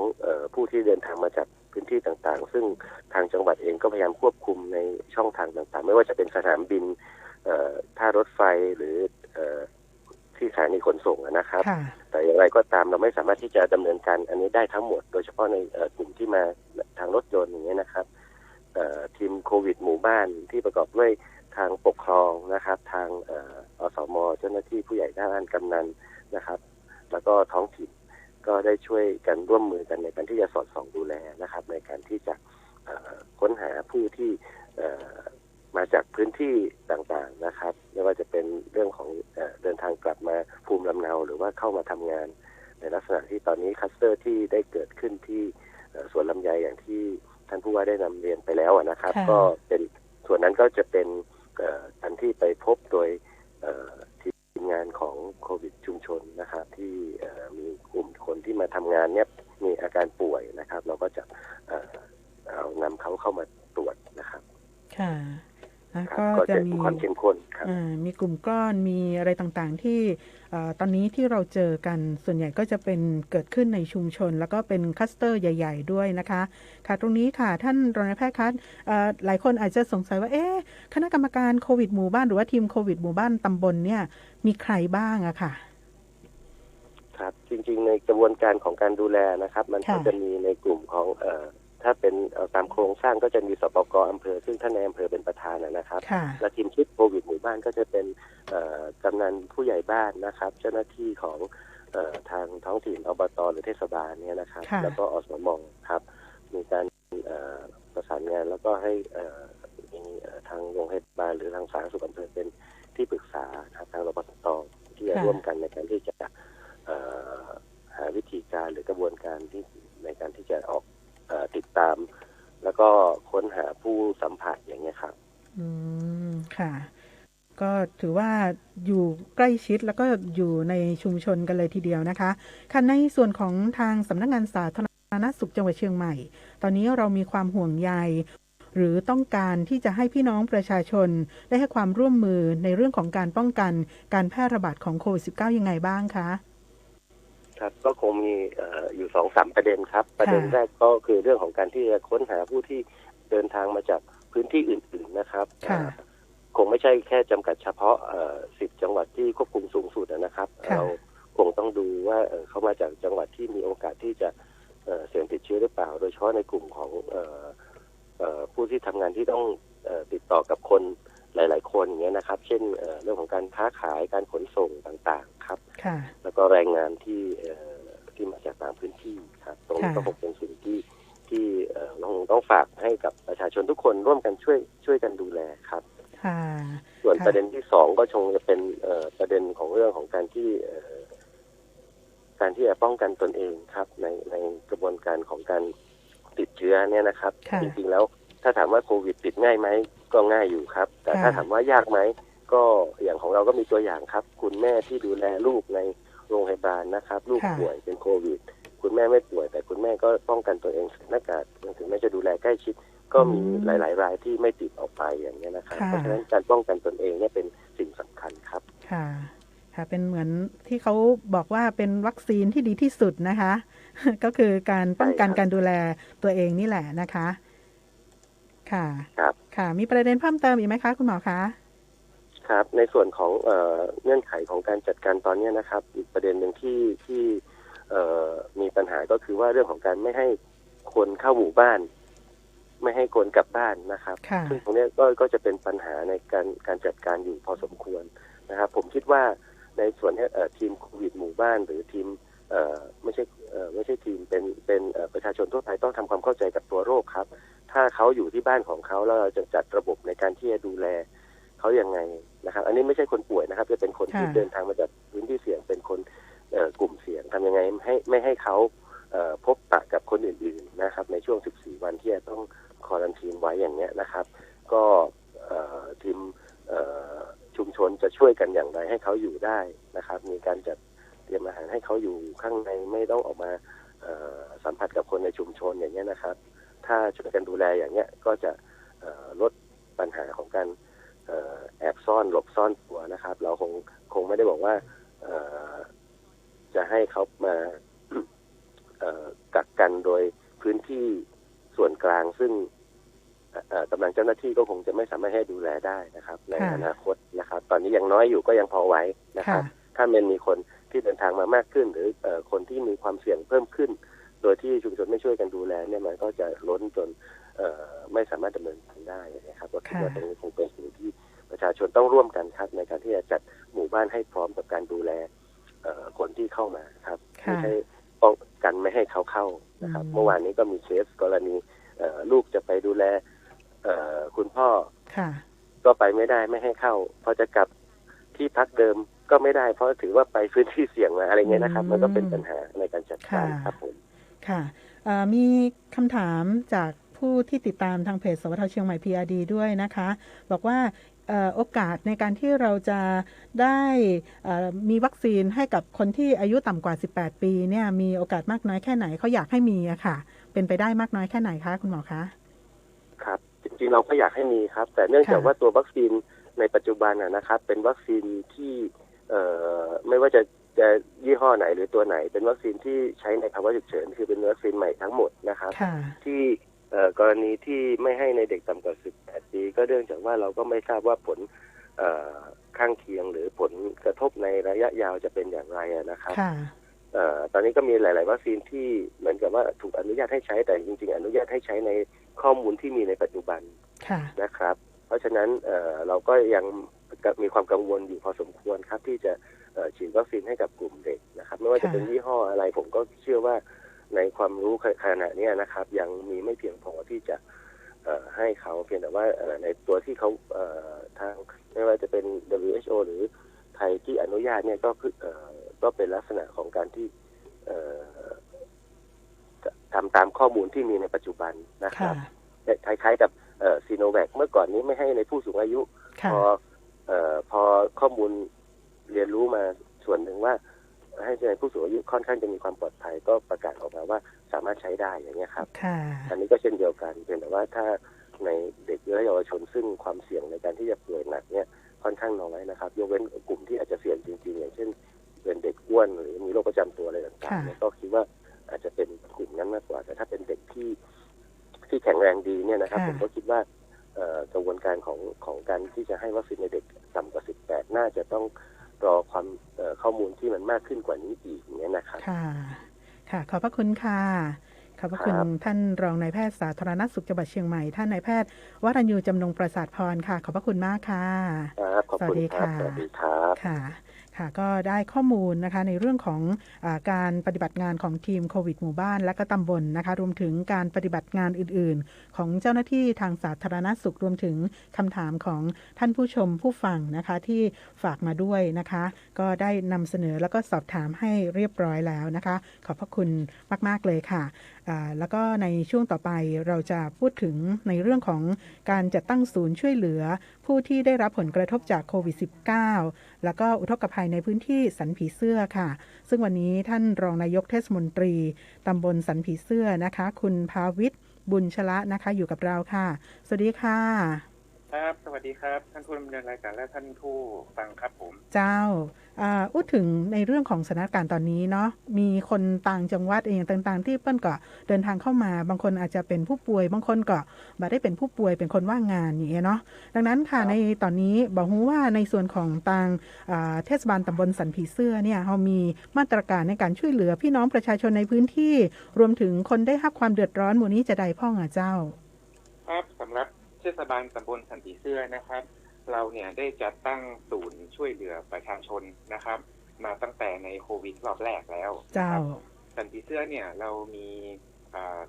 ผู้ที่เดินทางมาจากพื้นที่ต่างๆซึ่งทางจังหวัดเองก็พยายามควบคุมในช่องทางต่างๆไม่ว่าจะเป็นสนามบินท่ารถไฟหรือที่สถานีขนส่งนะครับแต่อย่างไรก็ตามเราไม่สามารถที่จะดำเนินการอันนี้ได้ทั้งหมดโดยเฉพาะในกลุ่มที่มาทางรถยนต์อย่างนี้นะครับทีมโควิดหมู่บ้านที่ประกอบด้วยทางปกครองนะครับทางอสม.เจ้าหน้าที่ผู้ใหญ่ด้านกำนันนะครับแล้วก็ท้องถิ่นก็ได้ช่วยกันร่วมมือกันในการที่จะสอดส่องดูแลนะครับในการที่จะค้นหาผู้ที่มาจากพื้นที่ต่างๆนะครับไม่ว่าจะเป็นเรื่องของเดินทางกลับมาภูมิลำเนาหรือว่าเข้ามาทำงานในลักษณะที่ตอนนี้คลัสเตอร์ที่ได้เกิดขึ้นที่สวนลำไยอย่างที่ท่านผู้ว่าได้นำเรียนไปแล้วนะครับก็เป็นส่วนนั้นก็จะเป็นอันที่ไปพบโดยทีมงานของโควิดชุมชนนะครับที่มีกลุ่มคนที่มาทำงานเนี่ยมีอาการป่วยนะครับเราก็จะเอานำเขาเข้ามาตรวจนะครับค่ะก็จะ จะมีความเข้มข้นครับมีกลุ่มก้อนมีอะไรต่างๆที่ตอนนี้ที่เราเจอกันส่วนใหญ่ก็จะเป็นเกิดขึ้นในชุมชนแล้วก็เป็นคลัสเตอร์ใหญ่ๆด้วยนะคะค่ะตรงนี้ค่ะท่านรองนายแพทย์คะหลายคนอาจจะสงสัยว่าคณะกรรมการโควิดหมู่บ้านหรือว่าทีมโควิดหมู่บ้านตำบลเนี่ยมีใครบ้างอะค่ะครับจริงๆในกระบวนการของการดูแลนะครับมันก็จะมีในกลุ่มของถ้าเป็นตามโครงสร้างก็จะมีสปก.อำเภอซึ่งท่านนายอำเภอเป็นประธานนะครับและทีมชุดโควิดหมู่บ้านก็จะเป็นกำนันผู้ใหญ่บ้านนะครับเจ้าหน้าที่ของทางท้องถิ่นอบต.หรือเทศบาลเนี่ยนะครับแล้วก็อสม.ครับมีการประสานงานแล้วก็ให้มีทางโรงพยาบาลหรือทางสาธารณสุขอำเภอเป็นที่ปรึกษาทางรปภ.ที่จะร่วมกันในการที่จะหาวิธีการหรือกระบวนการที่ในการที่จะออกติดตามแล้วก็ค้นหาผู้สัมผัสอย่างเงี้ยครับค่ะก็ถือว่าอยู่ใกล้ชิดแล้วก็อยู่ในชุมชนกันเลยทีเดียวนะคะค่ะในส่วนของทางสำนักงานสาธารณสุขจังหวัดเชียงใหม่ตอนนี้เรามีความห่วงใยหรือต้องการที่จะให้พี่น้องประชาชนได้ให้ความร่วมมือในเรื่องของการป้องกันการแพร่ระบาดของโควิด -19 ยังไงบ้างคะครับก็คงมีอยู่ 2-3 ประเด็นครับประเด็นแรกก็คือเรื่องของการที่จะค้นหาผู้ที่เดินทางมาจากพื้นที่อื่นๆนะครับคงไม่ใช่แค่จำกัดเฉพาะ10 จังหวัดที่ควบคุมสูงสุดนะครับเราคงต้องดูว่าเขามาจากจังหวัดที่มีโอกาสที่จะเสี่ยงติดเชื้อหรือเปล่าโดยเฉพาะในกลุ่มของผู้ที่ทำงานที่ต้องติดต่อกับคนหลายๆคนอย่างเงี้ยนะครับเช่นเรื่องของการค้าขายการขนส่งต่างๆครับแล้วก็แรงงานที่มาจากต่างพื้นที่ครับตรงนี้ก็คงเป็นสิ่งที่เราต้องฝากให้กับประชาชนทุกคนร่วมกันช่วยกันดูแลครับส่วนประเด็นที่2ก็คงจะเป็นประเด็นของเรื่องของการที่จะป้องกันตนเองครับในกระบวนการของการติดเชื้อเนี่ยนะครับจริงๆแล้วถ้าถามว่าโควิดติดง่ายไหมก็ง่ายอยู่ครับแต่ถ้าถามว่ายากไหมก็อย่างของเราก็มีตัวอย่างครับคุณแม่ที่ดูแลลูกในโรงพยาบาลนะครับลูกป่วยเป็นโควิดคุณแม่ไม่ป่วยแต่คุณแม่ก็ป้องกันตัวเองใส่หน้ากากถึงแม้จะดูแลใกล้ชิดก็มีหลายๆรายที่ไม่ติดออกไปอย่างนี้นะครับเพราะฉะนั้นการป้องกันตนเองเนี่ยเป็นสิ่งสำคัญครับค่ะเป็นเหมือนที่เขาบอกว่าเป็นวัคซีนที่ดีที่สุดนะคะ ก็คือการป้องกันการดูแลตัวเองนี่แหละนะคะค่ะมีประเด็นเพิ่มเติมอีกไหมคะคุณหมอคะครับในส่วนของเงื่อนไขของการจัดการตอนนี้นะครับอีกประเด็นหนึ่งที่มีปัญหาก็คือว่าเรื่องของการไม่ให้คนเข้าหมู่บ้านไม่ให้คนกลับบ้านนะครับซึ่งตรงนี้ก็จะเป็นปัญหาในการจัดการอยู่พอสมควรนะครับผมคิดว่าในส่วนทีมโควิดหมู่บ้านหรือทีมไม่ใช่ทีมเป็นประชาชนทั่วไปต้องทำความเข้าใจกับตัวโรคครับถ้าเขาอยู่ที่บ้านของเขาแล้วเราจะจัดระบบในการที่จะดูแลเขายังไงนะครับอันนี้ไม่ใช่คนป่วยนะครับจะเป็นคนที่เดินทางมาจากพื้นที่เสี่ยงเป็นคนกลุ่มเสี่ยงทำยังไงไม่ให้เขาพบปะกับคนอื่นๆนะครับในช่วง14 วันที่จะต้องควอรันทีนไว้อย่างเนี้ยนะครับก็ทีมชุมชนจะช่วยกันอย่างไรให้เขาอยู่ได้นะครับมีการจัดเตรียมอาหารให้เขาอยู่ข้างในไม่ต้องออกมาสัมผัสกับคนในชุมชนอย่างเงี้ยนะครับถ้าช่วยกันดูแลอย่างเงี้ยก็จะลดปัญหาของการแอบซ่อนหลบซ่อนตัวนะครับเราคงไม่ได้บอกว่าจะให้เขามากักกันโดยพื้นที่ส่วนกลางซึ่งกำลังเจ้าหน้าที่ก็คงจะไม่สามารถให้ดูแลได้นะครับในอนาคตนะครับตอนนี้ยังน้อยอยู่ก็ยังพอไหวนะครับถ้ามันมีคนที่เดินทางมามากขึ้นหรือคนที่มีความเสี่ยงเพิ่มขึ้นโดยที่ชุมชนไม่ช่วยกันดูแลเนี่ยมันก็จะล้นจนไม่สามารถดำเนินการได้นะครับก็คิดว่าตรงนี้คงเป็นสิ่งที่ประชาชนต้องร่วมกันครับในการที่จะจัดหมู่บ้านให้พร้อมกับการดูแลคนที่เข้ามาครับไม่ให้ป้องกันไม่ให้เขาเข้านะครับเมื่อวานนี้ก็มีเคสกรณีลูกจะไปดูแลคุณพ่อก็ไปไม่ได้ไม่ให้เข้าพอจะกลับที่พักเดิมก็ไม่ได้เพราะถือว่าไปพื้นที่เสี่ยงมาอะไรเงี้ยนะครับมันก็เป็นปัญหาในการจัดการครับผมค่ะมีคำถามจากผู้ที่ติดตามทางเพจสวทเชียงใหม่ PRD ด้วยนะคะบอกว่าโอกาสในการที่เราจะได้มีวัคซีนให้กับคนที่อายุต่ำกว่า18 ปีเนี่ยมีโอกาสมากน้อยแค่ไหนเขาอยากให้มีอะค่ะเป็นไปได้มากน้อยแค่ไหนคะคุณหมอคะครับจริงๆเราก็อยากให้มีครับแต่เนื่องจากว่าตัววัคซีน ในปัจจุบันนะครับเป็นวัคซีนที่ไม่ว่าจะยี่ห้อไหนหรือตัวไหนเป็นวัคซีนที่ใช้ในภาวะฉุกเฉินคือเป็นวัคซีนใหม่ทั้งหมดนะครับที่กรณีที่ไม่ให้ในเด็กต่ำกว่า18 ปีก็เนื่องจากว่าเราก็ไม่ทราบว่าผลข้างเคียงหรือผลกระทบในระยะยาวจะเป็นอย่างไรนะครับตอนนี้ก็มีหลายๆวัคซีนที่เหมือนกับว่าถูกอนุญาตให้ใช้แต่จริงๆอนุญาตให้ใช้ในข้อมูลที่มีในปัจจุบันนะครับเพราะฉะนั้นเราก็ยังมีความกังวลอยู่พอสมควรครับที่จะฉีดวัคซีนให้กับกลุ่มเด็กนะครับไม่ว่าจะเป็นยี่ห้ออะไรผมก็เชื่อว่าในความรู้ขณะนี้นะครับยังมีไม่เพียงพอที่จะให้เขาเพียงแต่ว่าในตัวที่เขาทางไม่ว่าจะเป็น WHO หรือไทยที่อนุญาตเนี่ยก็เป็นลักษณะของการที่ทำตามข้อมูลที่มีในปัจจุบันนะครับคล้ายๆกับซีโนแวคเมื่อก่อนนี้ไม่ให้ในผู้สูงอายุพอข้อมูลเรียนรู้มาส่วนหนึ่งว่าให้ในผู้สูงอายุค่อนข้างจะมีความปลอดภัยก็ประกาศออกมาว่าสามารถใช้ได้อย่างนี้ครับอันนี้ก็เช่นเดียวกันเพียงแต่ว่าถ้าในเด็กและเยาวชนซึ่งความเสี่ยงในการที่จะป่วยหนักเนี่ยค่อนข้างน้อยนะครับยกเว้นกลุ่มที่อาจจะเสี่ยงจริงๆอย่างเช่นเป็นเด็กอ้วนหรือมีโรคประจำตัวอะไรต่างๆก็คิดว่าอาจจะเป็นกลุ่มนั้นมากกว่าแต่ถ้าเป็นเด็กที่แข็งแรงดีเนี่ยนะครับผมก็คิดว่ากระบวนการของการที่จะให้วัคซีนในเด็กต่ำกว่า18น่าจะต้องรอความข้อมูลที่มันมากขึ้นกว่านี้อีกอย่างนี้นะครับค่ะขอบพระคุณค่ะขอบพระคุณท่านรองนายแพทย์สาธารณสุขจังหวัดเชียงใหม่ท่านนายแพทย์วรัญญูจำนงประสาทพรค่ะขอบพระคุณมากค่ะสวัสดีค่ะสวัสดีครับค่ะก็ได้ข้อมูลนะคะในเรื่องของการปฏิบัติงานของทีมโควิดหมู่บ้านและก็ตำบลนะคะรวมถึงการปฏิบัติงานอื่นๆของเจ้าหน้าที่ทางสาธารณสุขรวมถึงคำถามของท่านผู้ชมผู้ฟังนะคะที่ฝากมาด้วยนะคะก็ได้นำเสนอแล้วก็สอบถามให้เรียบร้อยแล้วนะคะขอบพระคุณมากๆเลยค่ะแล้วก็ในช่วงต่อไปเราจะพูดถึงในเรื่องของการจัดตั้งศูนย์ช่วยเหลือผู้ที่ได้รับผลกระทบจากโควิด -19 แล้วก็อุทกภัยในพื้นที่สันผีเสื้อค่ะซึ่งวันนี้ท่านรองนายกเทศมนตรีตำบลสันผีเสื้อนะคะคุณภาวิทย์บุญชละนะคะอยู่กับเราค่ะสวัสดีค่ะครับสวัสดีครับท่านผู้ดำเนินรายการและท่านผู้ฟังครับผมเจ้าพูดถึงในเรื่องของสถานการณ์ตอนนี้เนาะมีคนต่างจังหวัดเองต่างๆที่เปิ้ลก็เดินทางเข้ามาบางคนอาจจะเป็นผู้ป่วยบางคนก็บ่ได้เป็นผู้ป่วยเป็นคนว่างงานอย่างเงี้ยเนาะดังนั้นค่ะในตอนนี้บอกว่าในส่วนของทางเทศบาลตำบลสันผีเสื้อเนี่ยเขามีมาตรการในการช่วยเหลือพี่น้องประชาชนในพื้นที่รวมถึงคนได้รับความเดือดร้อนหมู่นี้จะได้พ่องเจ้าครับสำหรับเทศบาลตำบลสันผีเสื้อนะครับเราเนี่ยได้จัดตั้งศูนย์ช่วยเหลือประชาชนนะครับมาตั้งแต่ในโควิดรอบแรกแล้วสันผีเสื้อเนี่ยเรามี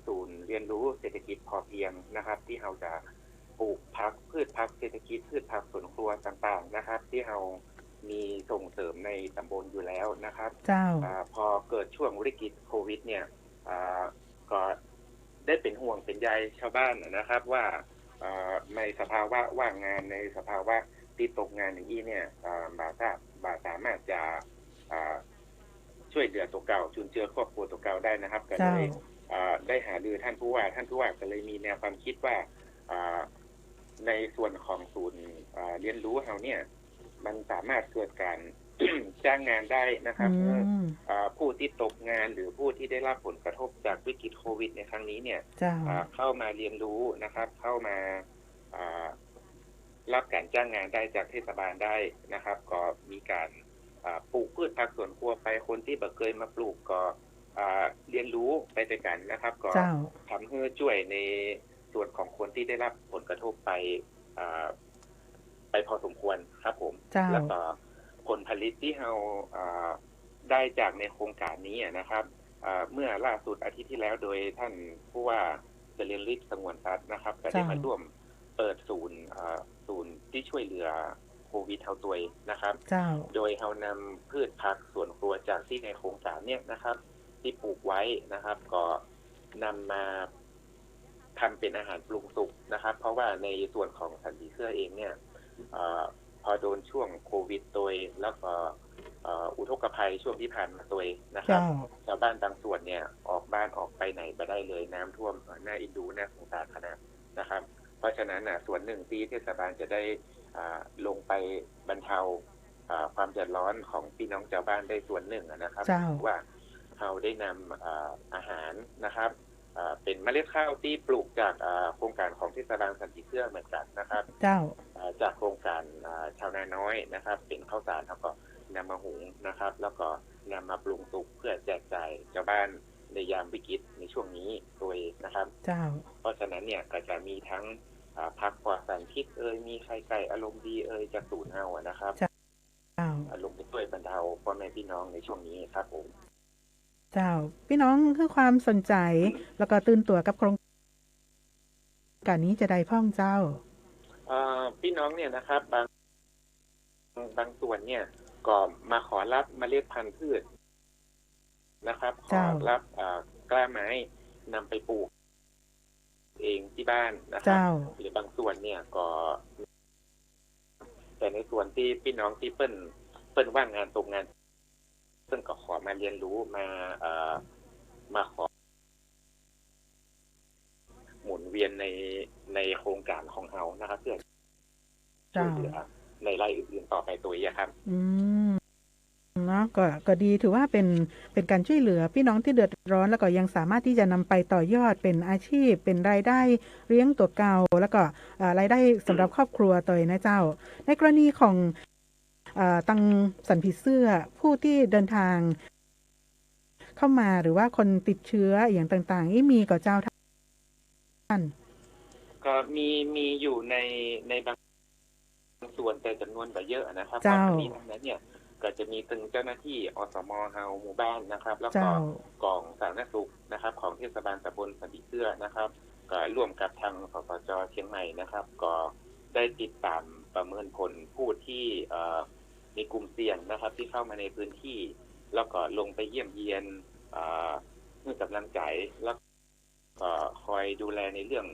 ศูนย์เรียนรู้เศรษฐกิจพอเพียงนะครับที่เราจะปลูกผักพืชผักเศรษฐกิจพืชผักสวนครัวต่างๆนะครับที่เรามีส่งเสริมในตำบลอยู่แล้วนะครับพอเกิดช่วงวิกฤตโควิดเนี่ยก็ได้เป็นห่วงเป็นใยชาวบ้านนะครับว่าในสภาวะว่างงานในสภาวะติดตกงานอย่างนี้เนี่ยบาสามารถจะช่วยเหลือตัวเก่าจุนเจือครอบครัวตัวเก่าได้นะครับก็เลยได้หารือท่านผู้ว่าก็เลยมีแนวความคิดว่าในส่วนของศูนย์เรียนรู้เราเนี่ยมันสามารถเกิดการ จ้างงานได้นะครับผู้ที่ตกงานหรือผู้ที่ได้รับผลกระทบจากวิกฤตโควิดในครั้งนี้เนี่ยเข้ามาเรียนรู้นะครับเข้ามารับการจ้างงานได้จากเทศบาลได้นะครับก็มีการปลูกพืชผักสวนครัวไปคนที่เคยมาปลูกก็เรียนรู้ไปด้วยกันนะครับก็ทำให้ช่วยในส่วนของคนที่ได้รับผลกระทบไปพอสมควรครับผมแล้วก็ผลผลิตที่เราได้จากในโครงการนี้นะครับเมื่อล่าสุดอาทิตย์ที่แล้วโดยท่านผู้ว่าเจริญฤทธิ์สงวนทรัพย์นะครับก็ได้มาร่วมเปิดศูนย์ที่ช่วยเหลือโควิดเท่าตัวนะครับโดยเรานำพืชผักสวนครัวจากที่ในโครงการเนี่ยนะครับที่ปลูกไว้นะครับก็นำมาทำเป็นอาหารปรุงสุกนะครับเพราะว่าในส่วนของสันผีเสื้อเองเนี่ยพอโดนช่วงโควิดตัวแล้วก็อุทกภัยช่วงที่ผ่านมาตัวนะครับชาวบ้านบางส่วนเนี่ยออกบ้านออกไปไหนไม่ได้เลยน้ำท่วมน่าอินดูน่าสงสารขนาดนะครับเพราะฉะนั้นส่วนหนึ่งที่เทศบาลจะได้ ลงไปบรรเทาความเดือดร้อนของพี่น้องชาวบ้านได้ส่วนหนึ่งนะครับว่าเราได้นำอาหารนะครับเป็นเมล็ดข้าวที่ปลูกจากโครงการของเทศบาลสันติเสื้อเหมือนกันนะครับจากโครงการชาวนาน้อยนะครับเป็นข้าวสารแล้วก็นำมาหุงนะครับแล้วก็นำมาปรุงสุกเพื่อแจกจ่ายชาวบ้านในยามวิกฤตในช่วงนี้โดยนะครับเพราะฉะนั้นเนี่ยก็จะมีทั้งผักปลอดสารพิษมีไข่ไก่อารมณ์ดีจากศูนย์เฮานะครับลงไปช่วยบรรเทาพ่อแม่พี่น้องในช่วงนี้ครับผมเจ้าพี่น้องคือความสนใจแล้วก็ตื่นตัวกับโครงการนี้จะได้พ่องเจ้าพี่น้องเนี่ยนะครับบางส่วนเนี่ยก็มาขอรับเมล็ดพันธุ์พืชนะครับขอรับกล้าไม้นำไปปลูกเองที่บ้านนะครับหรือบางส่วนเนี่ยก็แต่ในส่วนที่พี่น้องที่เปิ้นว่างงานตรงงานเปิ้นก็ขอมาเรียนรู้มาขอหมุนเวียนในโครงการของเรานะครับเพื่อช่วยเหลือในรายอื่นๆต่อไปตัวนี้ครับเนาะก็ดีถือว่าเป็นการช่วยเหลือพี่น้องที่เดือดร้อนแล้วก็ยังสามารถที่จะนำไปต่อยอดเป็นอาชีพเป็นรายได้เลี้ยงตัวเก่าแล้วก็รายได้สำหรับครอบครัวตัวนะเจ้าในกรณีของตังสันผีเสื้อผู้ที่เดินทางเข้ามาหรือว่าคนติดเชื้ออย่างต่างๆที่มีกับเจ้าท่านก็มีอยู่ในบางส่วนแต่จำนวนก็เยอะนะครับเจ้าที่นั้นเนี่ยก็จะมีตึงเจ้าหน้าที่อสม.เฮาหมู่บ้านนะครับแล้วก็กองสาธารณสุขนะครับของเทศบาลตำบลสันติเสื้อนะครับก็ร่วมกับทางสปจ.เชียงใหม่นะครับก็ได้ติดตามประเมินผลผู้ที่มีกลุ่มเสี่ยงนะครับที่เข้ามาในพื้นที่แล้วก็ลงไปเยี่ยมเยียนให้กำลังใจแล้วก็คอยดูแลในเรื่อง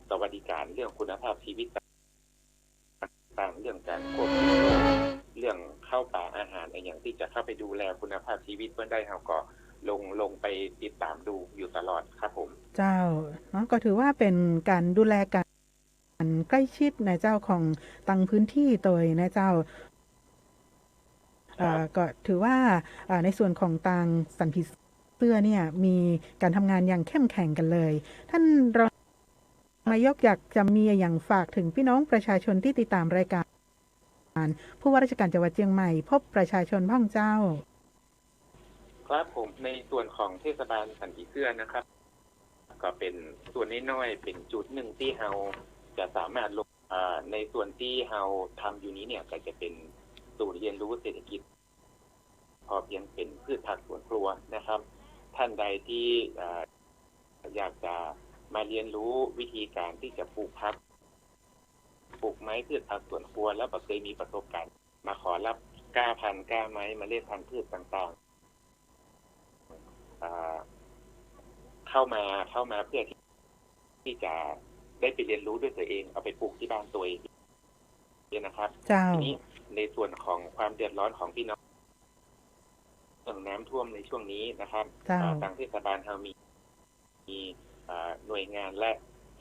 สวัสดิการเรื่องคุณภาพชีวิตต่างๆเรื่องการควบคุมโรคเรื่องเข้าป่าอาหารอะไรอย่างที่จะเข้าไปดูแลคุณภาพชีวิตเพื่อได้เราก็ลงไปติดตามดูอยู่ตลอดครับผมเจ้าก็ถือว่าเป็นการดูแลกันใกล้ชิดในเจ้าของตังพื้นที่โดยในเจ้าก็ถือว่าในส่วนของตังสันผีเสื้อเนี่ยมีการทำงานอย่างเข้มแข็งกันเลยท่านรองนายกอยากจะมีอย่างฝากถึงพี่น้องประชาชนที่ติดตามรายการผู้ว่าราชการจังหวัดเชียงใหม่พบประชาชนพ่องเจ้าครับผมในส่วนของเทศบาลสันติเสื้อนะครับก็เป็นส่วนน้อยๆเป็นจุดหนึ่งที่เราจะสามารถลงในส่วนที่เราทำอยู่นี้เนี่ยก็จะเป็นศูนย์เรียนรู้เศรษฐกิจพอเพียงเป็นพืชผักสวนครัวนะครับท่านใดที่อยากจะมาเรียนรู้วิธีการที่จะปลูกผักปลูกไม้พืชผักสวนครัวแล้วก็เคยมีประสบการณ์มาขอรับก้าพันธุ์ก้าไม้เมล็ดพันธุ์พืชต่างๆเข้ามาเพื่อที่จะได้ไปเรียนรู้ด้วยตัวเองเอาไปปลูกที่บ้านตัวเองเนี่ยนะครับทีนี้ในส่วนของความเดือดร้อนของพี่น้องเรื่องน้ำท่วมในช่วงนี้นะครับทางเทศบาลเรามีหน่วยงานและ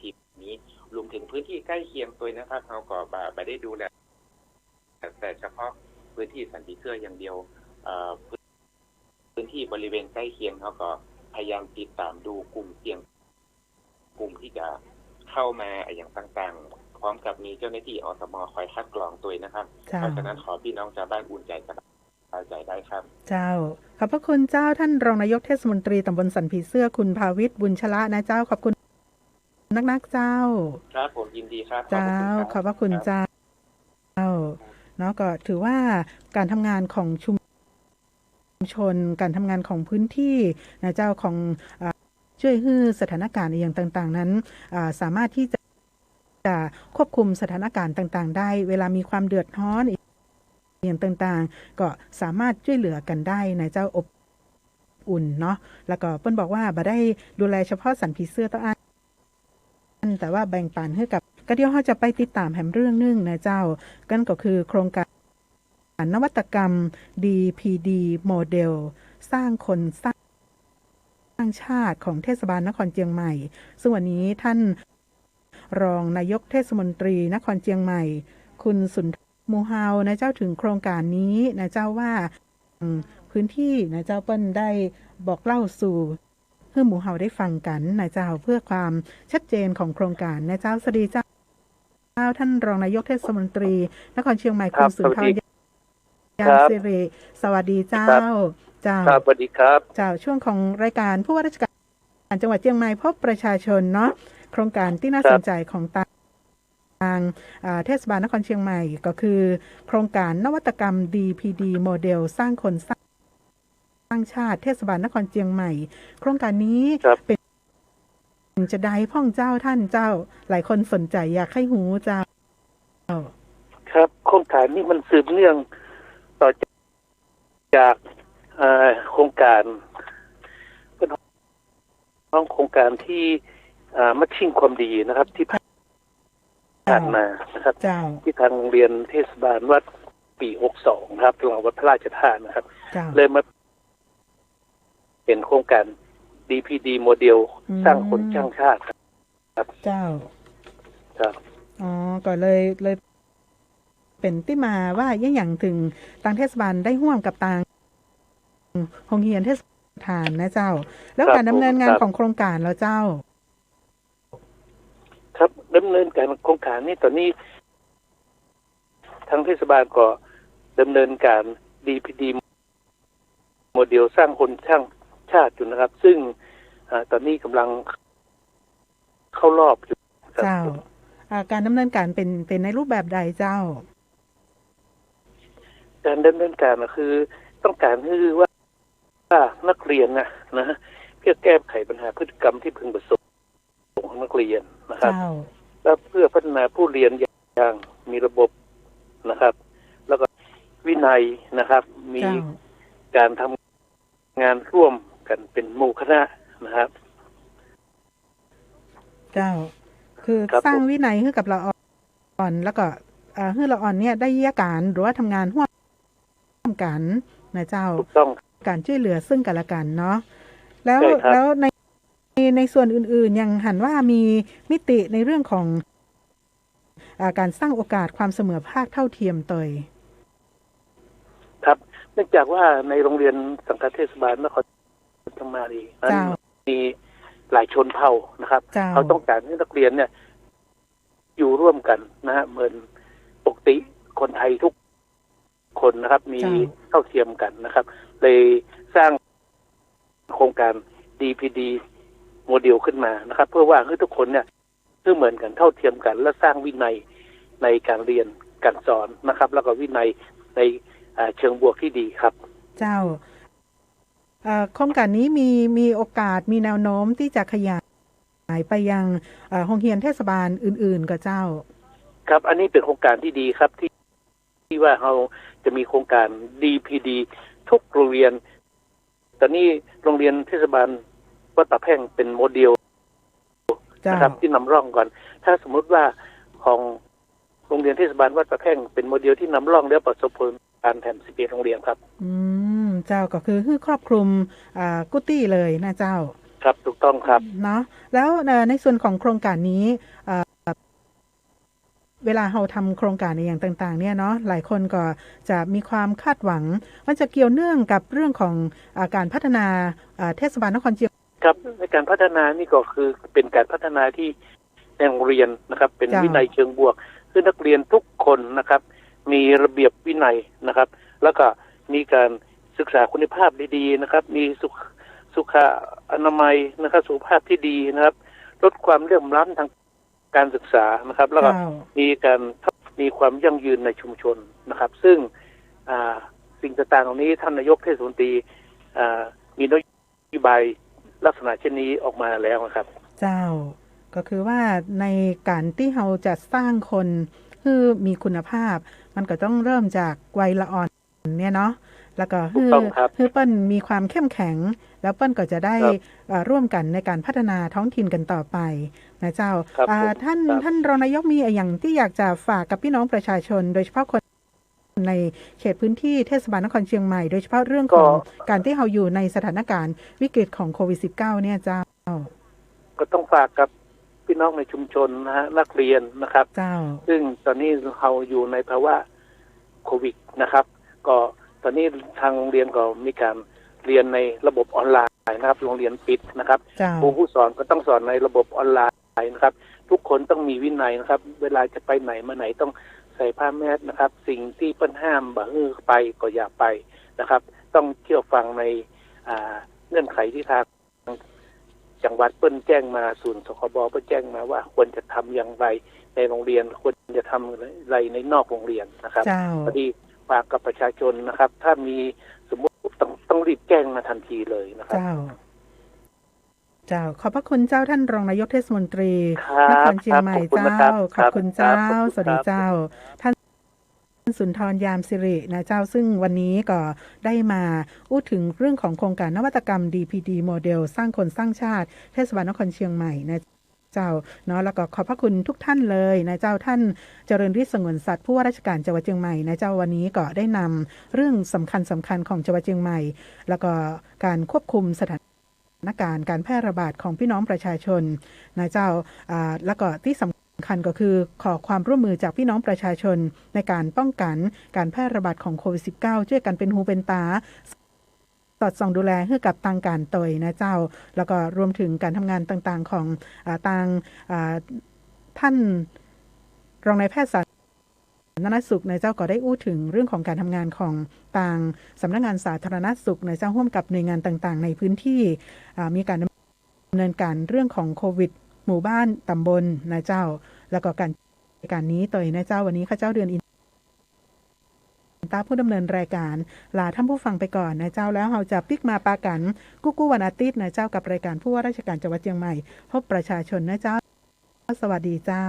ทีมนี้รวมถึงพื้นที่ใกล้เคียงตัวนะครับเราก็ไปได้ดูแลแต่เฉพาะพื้นที่สันติเสื้ออย่างเดียวพื้นที่บริเวณใกล้เคียงเราก็พยายามติดตามดูกลุ่มเสี่ยงกลุ่มที่จะเข้ามาอย่างต่างๆพร้อมกับมีเจ้าหน้าที่อสม.คอยคัดกรองตัวนะครับเพราะฉะนั้นขอพี่น้องชาวบ้านอุ่นใจสบายใจได้ครับเจ้าขอบพระคุณเจ้าท่านรองนายกเทศมนตรีตำบลสันผีเสื้อคุณภาวิทย์บุญชละนะเจ้าขอบคุณนักๆเจ้าครับผมยินดีครับเจ้าขอบพระคุณเจ้าเนาะก็ถือว่าการทำงานของชุมชนการทำงานของพื้นที่นะเจ้าของช่วยให้สถานการณ์อย่างต่างๆนั้นสามารถที่จะควบคุมสถานการณ์ต่างๆได้เวลามีความเดือดร้อนอย่างต่างๆก็สามารถช่วยเหลือกันได้นะเจ้าอบอุ่นเนาะแล้วก็เปิ้นบอกว่าบ่ได้ดูแลเฉพาะสันผีเสื้อตัวอันแต่ว่าแบ่งปันให้กับก็เดี๋ยวเราจะไปติดตามแหมเรื่องนึงนะเจ้ากันก็คือโครงการนวัตกรรม DPD โมเดลสร้างคนสร้างชาติของเทศบาลนครเชียงใหม่ซึ่งวันนี้ท่านรองนายกเทศมนตรีนครเชียงใหม่ คุณสุนทรหมู่เฮานะเจ้าถึงโครงการนี้นะเจ้าว่าพื้นที่นะเจ้าเปิ้นได้บอกเล่าสู่เพื่อหมู่เฮาได้ฟังกันนะเจ้าเพื่อความชัดเจนของโครงการนะเจ้าสวัสดีเจ้าท่านรองนายกเทศมนตรีนครเชียงใหม่คุณสุนทรยามสิริสวัสดีเจ้าครับสวัสดีครับเจ้าช่วงของรายการผู้ว่าราชการจังหวัดเชียงใหม่พบประชาชนเนาะโครงการที่น่าสนใจของทางเทศบาลนครเชียงใหม่ก็คือโครงการนวัตกรรม DPD โมเดลสร้างคนสร้างชาติเทศบาลนครเชียงใหม่โครงการนี้เป็นจะได้พ่องเจ้าท่านเจ้าหลายคนสนใจอยากให้หูเจ้าครับโครงการนี้มันสืบเนื่องต่อจากโครงการเป็นโครงการที่มัชชิ่งความดีนะครับที่ผ่านมานะครับที่ทางโรงเรียนเทศบาลวัดปี62ครับหลังวัดพระราชทานนะครับเลยมาเป็นโครงการ DPD โมเดลสร้างคนสร้างชาติครับเจ้าอ๋อก็เลยเป็นที่มาว่าอย่างถึงทางเทศบาลได้ร่วมกับทางโรงเรียนเทศบาลนะเจ้าแล้วการดำเนินงานของโครงการแล้วเจ้าครับดำเนินการโครงการนี้ตอนนี้ทางเทศบาลก็ดำเนินการ DPD โมเดลสร้างคนสร้างชาติอยู่นะครับซึ่งตอนนี้กำลังเข้ารอบอยู่เจ้าการดำเนินการเป็นในรูปแบบใดเจ้าการดำเนินการก็คือต้องการให้ว่านักเรียนนะเพื่อแก้ไขปัญหาพฤติกรรมที่พึงประสบของนักเรียนนะครับแล้วเพื่อพัฒนาผู้เรียนอย่างมีระบบนะครับแล้วก็วินัยนะครับมีการทำงานร่วมกันเป็นหมู่คณะนะครับเจ้าคือสร้างวินัยให้กับละอ่อนแล้วก็ให้ละอ่อนเนี่ยได้แยกการหรือว่าทำงานร่วมกันนะเจ้าการช่วยเหลือซึ่งกันและกันเนาะแล้วในส่วนอื่นๆยังหันว่ามีมิติในเรื่องของการสร้างโอกาสความเสมอภาคเท่าเทียมเตยครับเนื่องจากว่าในโรงเรียนสังกัดเทศบาลนครธรรมรีนั้นมีหลายชนเผ่านะครับเขาต้องการให้นักเรียนเนี่ยอยู่ร่วมกันนะฮะเหมือนปกติคนไทยทุกคนนะครับมีเท่าเทียมกันนะครับเลยสร้างโครงการ DPD โมเดลขึ้นมานะครับเพื่อว่าให้ทุกคนเนี่ยคือเหมือนกันเท่าเทียมกันและสร้างวินัยในการเรียนการสอนนะครับแล้วก็วินัยในเชิงบวกที่ดีครับเจ้าโครงการนี้มีโอกาสมีแนวโน้มที่จะขยายไปยังโรงเรียนเทศบาลอื่นๆกับเจ้าครับอันนี้เป็นโครงการที่ดีครับที่ว่าเราจะมีโครงการ DPD ทุกโรงเรียนตอนนี้โรงเรียนเทศบาลวัดป่าแพ่งเป็นโมเดลนะครับที่นำร่องก่อนถ้าสมมติว่าของโรงเรียนเทศบาลวัดป่าแพ่งเป็นโมเดลที่นำร่องแล้วประสบผลการแถม11โรงเรียนครับเจ้าก็คือครอบคลุมกุฏิเลยนะเจ้าครับถูกต้องครับเนาะแล้วในส่วนของโครงการนี้เวลาเราทำโครงการในอย่างต่างๆเนี่ยเนาะหลายคนก็จะมีความคาดหวังว่าจะเกี่ยวเนื่องกับเรื่องของการพัฒนาเทศบาลนครเชียงครับในการพัฒนานี่ก็คือเป็นการพัฒนาที่ในโรงเรียนนะครับเป็นวินัยเชิงบวกคือนักเรียนทุกคนนะครับมีระเบียบวินัยนะครับแล้วก็มีการศึกษาคุณภาพดีๆนะครับมีสุขอนามัยนะครับสุขภาพที่ดีนะครับลดความเหลื่อมล้ำทางการศึกษานะครับแล้วก็มีความยั่งยืนในชุมชนนะครับซึ่งสิ่งต่างๆเหล่านี้ท่านนายกเทศมนตรีมีนโยบายลักษณะเช่นนี้ออกมาแล้วนะครับเจ้าก็คือว่าในการที่เราจะสร้างคนให้มีคุณภาพมันก็ต้องเริ่มจากวัยละอ่อนเนี่ยเนาะแล้วก็ให้เปิ้ลมีความเข้มแข็งแล้วเปิ้ลก็จะได้ร่วมกันในการพัฒนาท้องถิ่นกันต่อไปนะเจ้าท่านรองนายกมีอย่างที่อยากจะฝากกับพี่น้องประชาชนโดยเฉพาะคนในเขตพื้นที่เทศบาลนครเชียงใหม่โดยเฉพาะเรื่องของการที่เราอยู่ในสถานการณ์วิกฤตของโควิด -19 เนี่ยเจ้าก็ต้องฝากกับพ พี่น้องในชุมชนนะฮะนักเรียนนะครับเจ้าซึ่งตอนนี้เราอยู่ในภาวะโควิดนะครับก็ตอนนี้ทางโรงเรียนก็มีการเรียนในระบบออนไลน์นะครับโรงเรียนปิดนะครับครูผู้สอนก็ต้องสอนในระบบออนไลน์นะครับทุกคนต้องมีวินัยนะครับเวลาจะไปไหนมาไหนต้องใส่ผ้าแมสนะครับสิ่งที่เปิ้นห้ามบ่ให้ไปก็อย่าไปนะครับต้องเชื่อฟังในเงื่อนไขที่ทางจังหวัดเปิ้นแจ้งมาศูนย์สคบเปิ้นแจ้งมาว่าควรจะทำอย่างไรในโรงเรียนควรจะทำอะไรในนอกโรงเรียนนะครับพอดีฝากกับประชาชนนะครับถ้ามีสมมติต้องรีบแจ้งมาทันทีเลยนะครับเจ้าขอบพระคุณเจ้าท่านรองนายกเทศมนตรีนครเชียงใหม่เจ้าขอบคุณเจ้าสวัสดีเจ้าท่านสุนทรยามสิรินะเจ้าซึ่งวันนี้ก็ได้มาพูดถึงเรื่องของโครงการนวัตกรรม DPD โมเดลสร้างคนสร้างชาติเทศบาลนครเชียงใหม่นะเจ้าเนาะแล้วก็ขอบพระคุณทุกท่านเลยนะเจ้าท่านเจริญฤทธิ์สงวนสัตว์ผู้ว่าราชการจังหวัดเชียงใหม่นะเจ้าวันนี้ก็ได้นำเรื่องสำคัญของจังหวัดเชียงใหม่แล้วก็การควบคุมสถานการณ์การแพร่ระบาดของพี่น้องประชาชนนะเจ้าแล้วก็ที่สำคัญก็คือขอความร่วมมือจากพี่น้องประชาชนในการป้องกันการแพร่ระบาดของโควิด -19 ช่วยกันเป็นหูเป็นตาสอดส่องดูแลให้กับทางการตยนะเจ้าแล้วก็รวมถึงการทำงานต่างๆของท่านรองนายแพทย์สาธารณสุขในเจ้าก็ได้อู้ถึงเรื่องของการทำงานของทางสำนักงานสาธารณสุขในเจ้าร่วมกับหน่วยงานต่างๆในพื้นที่มีการดำเนินการเรื่องของโควิดหมู่บ้านตำบลนะเจ้าแล้วก็การนี้ตยนะเจ้าวันนี้ข้าเจ้าเดือนตาผู้ดำเนินรายการลาท่านผู้ฟังไปก่อนนะเจ้าแล้วเราจะปิกมาปากันกู้วันอาทิตย์นะเจ้ากับรายการผู้ว่าราชการจังหวัดเชียงใหม่พบประชาชนนะเจ้าสวัสดีเจ้า